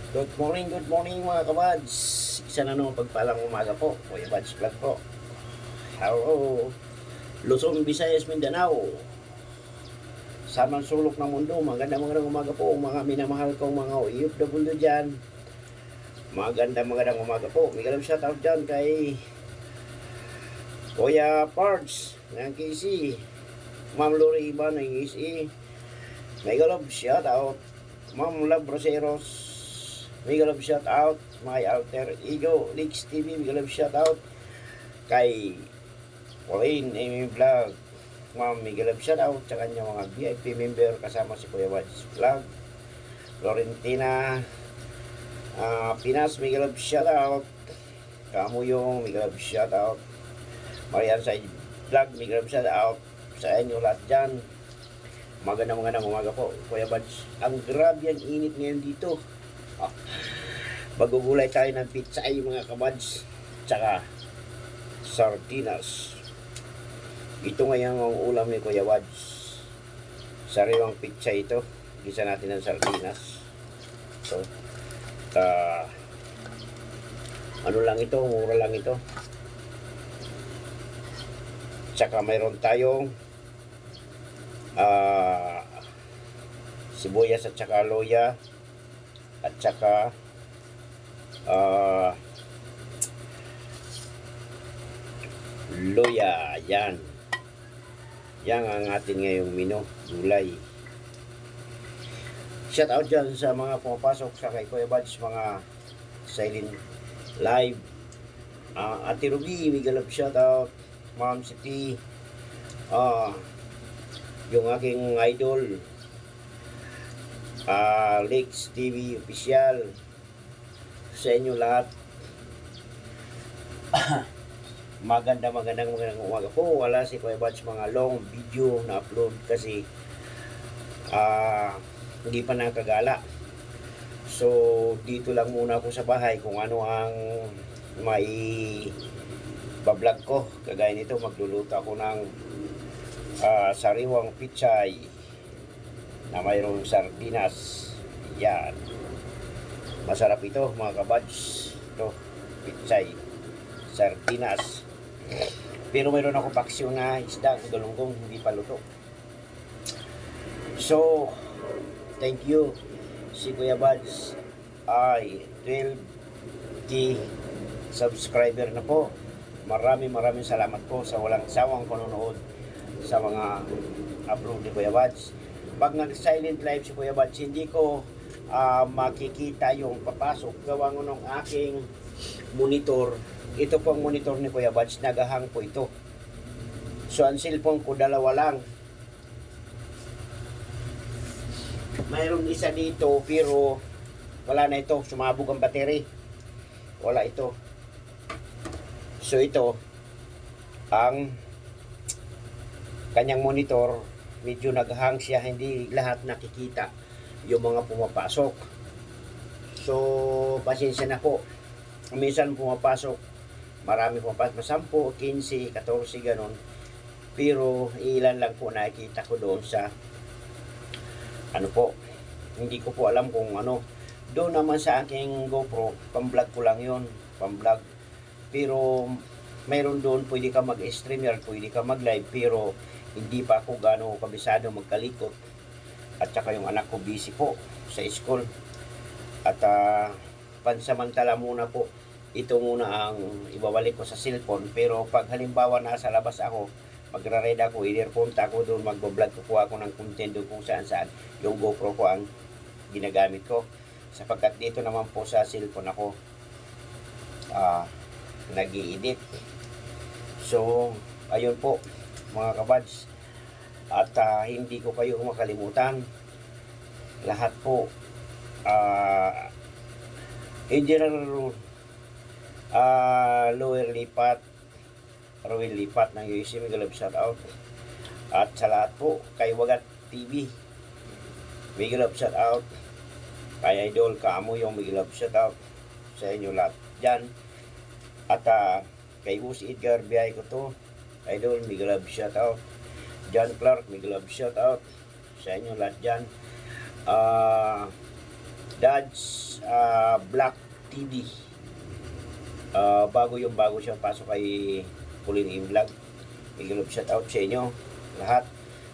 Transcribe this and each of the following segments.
Good morning mga kabads. Isa na naman pagpalang umaga po. Kuya Bads Vlog po. Hello. Luzon, Visayas, Mindanao. Samang sulok ng mundo. Magandang umaga po. Mga minamahal kong mga OFW dyan. Magandang umaga po. May galang shoutout dyan kay Kuya Pards ng KC. Ma'am Lori Iba ng ESE. May galang shoutout Ma'am Love Roseros. Mega love shout out my alter ego Leaks TV. Mega love shout out kay Pauline Amy Vlog. Ma'am, mega love shout out sa kanya mga VIP member kasama si Kuya Bads Vlog. Florentina Pinas, mega love shout out. Kamuyong, mega love shout out. Marian sa Vlog, mega love shout out sa inyo lahat dyan. Magandang umaga po Kuya Bads. Ang grabe ang init ngayon dito. Magugulay tayo ng pizza ay mga kabads, tsaka sardinas. Ito ngayon ang ulam ni Kuya Bads. Sariwang pizza ito. Gisa natin ng sardinas. So, ano lang ito, mura lang ito. Tsaka mayroon tayong sibuyas at tsaka loya at tsaka loya. Yan ang ating ngayong menu, gulay. Shout out dyan sa mga pumapasok sa kay Kuya Bads, mga silent live. Ate Ruby, mega love shout out. Ma'am City, yung aking idol Leaks TV official, sa inyo lahat. magandang umaga po. Wala si Kuya Bads mga long video na upload kasi hindi pa nakagala. So dito lang muna ako sa bahay kung ano ang may bablog ko. Kagaya nito, magluluto ako ng sariwang pichay na mayroong sardinas. Yan, masarap ito mga kabads. Ito, pichay sardinas. Pero mayroon ako paksyo na isda, galunggong, hindi pa luto. So thank you. Si Kuya Bads ay 12K subscriber na po. Maraming salamat po sa walang sawang panonood sa mga upload ni Kuya Bads. Pag nag-silent live si Kuya Bads, hindi ko makikita yung papasok. Gawa ng aking monitor. Ito po ang monitor ni Kuya Bads. Nagahang po ito. So ang cellphone ko dalawa lang. Mayroon isa dito pero wala na ito. Sumabog ang battery. Wala ito. So ito ang kanyang monitor. Medyo naghang siya, hindi lahat nakikita yung mga pumapasok. So pasensya na po. Minsan pumapasok, marami pumapasok, 10, 15, 14 ganon. Pero ilan lang po nakikita ko doon sa ano po. Hindi ko po alam kung ano. Doon naman sa aking GoPro, pang-vlog ko lang yun, pang-vlog. Pero mayroon doon, pwede ka mag-streamer, pwede ka mag-live, pero hindi pa ako gano'ng kabisado magkalikot. At saka yung anak ko busy po sa school. At pansamantala muna po, ito muna ang ibabalik ko sa cellphone. Pero pag halimbawa nasa labas ako, magra-read ako, earphone ako doon, mag-vlog, kukuha ako ng content doon kung saan yung GoPro ko ang ginagamit ko. Sapagkat dito naman po sa cellphone ako nag-i-edit. So ayun po mga kabads. At hindi ko kayo makalimutan. Lahat po Engineer Lower Lipat, Roel Lipat ng USC, mega love shout out. At sa lahat po kay Wagat TV, mega love shout out. Kay Idol Kamo yung mega love shout out sa inyo lahat dyan. At kay Bus Edgar Biay ko to, Idol, mega love shout out. John Clark, mega love shout out sa inyo lahat dyan. Dads Black TV. Bago siya pasok kay Kulin Vlog. Big love shout out sa inyo lahat.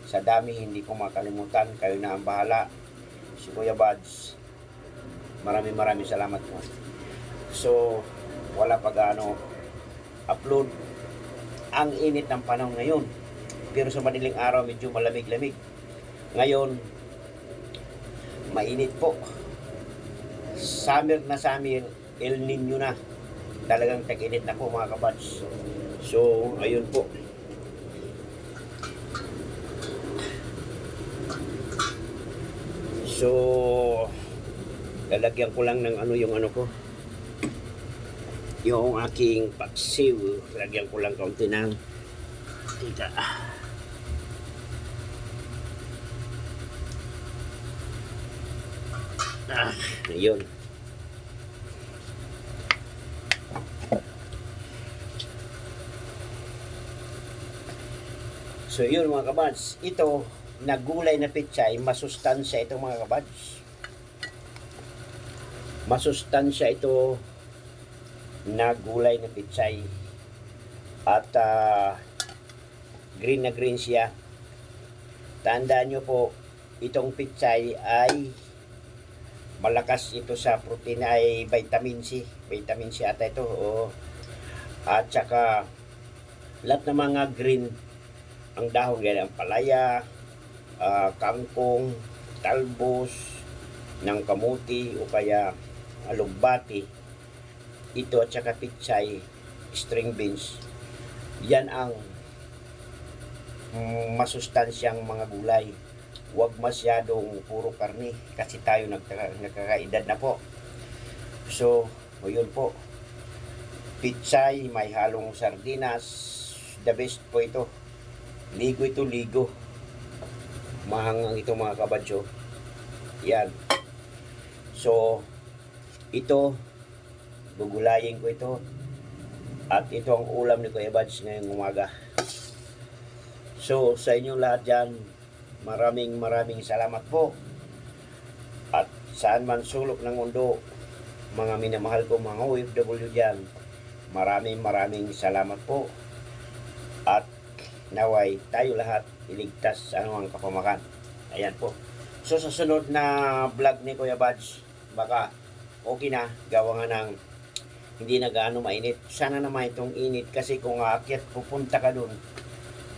Sa dami hindi ko makalimutan, kayo na ang bahala. Si Kuya Buds, maraming salamat po. So wala pa gaano upload. Ang init ng panahon ngayon, pero sa madaling araw medyo malamig-lamig. Ngayon mainit po. Summer na summer, El Nino na. Talagang tag-init na po mga kabads. So ayun po. So lalagyan ko lang ng yung ko, yung aking paksiw. Lagyan ko lang kaunti ng tika. Ayun. So yun mga kabads, ito na gulay na pechay, masustansya ito mga kabads. Masustansya ito na gulay na pechay. At green na green siya. Tandaan nyo po, itong pechay ay malakas ito sa protein, ay vitamin C. Vitamin C ata ito. At saka lahat ng mga green, ang dahon gaya ang palaya, kangkong, talbos ng kamuti o kaya alugbati, ito at saka pechay, string beans, yan ang masustansyang mga gulay. Huwag masyadong puro karne kasi tayo nagkakaedad na po. So yun po, pechay may halong sardinas, the best po ito. Ligo ito, ligo. Mahangang ito mga kabadyo. Yan. So, ito, gugulayin ko ito. At ito ang ulam ni Kuya Buds ngayong umaga. So, sa inyong lahat dyan, maraming salamat po. At saan man sulok ng mundo, mga minamahal ko mga OFW dyan, maraming salamat po. At naway tayo lahat iligtas sa anumang kapamakan. Ayan po. So sa sunod na vlog ni Kuya Buds, baka okay na, gawa nga ng hindi na gaano mainit. Sana naman itong init, kasi kung aakyat pupunta ka dun,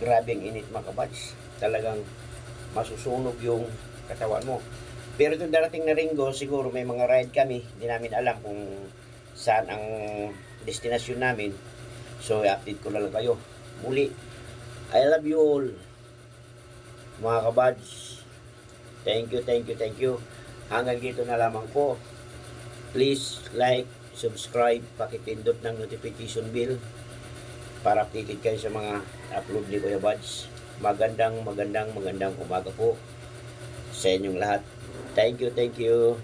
grabing init mga kabads. Talagang masusunog yung katawan mo. Pero itong darating na linggo, siguro may mga ride kami, hindi namin alam kung saan ang destinasyon namin. So i-update ko na lang kayo muli. I love you all mga kabads. Thank you. Hanggang dito na lamang po. Please like, subscribe, pakipindot ng notification bell para updated kayo sa mga upload ni Kuya Buds. Magandang umaga po sa inyong lahat. Thank you.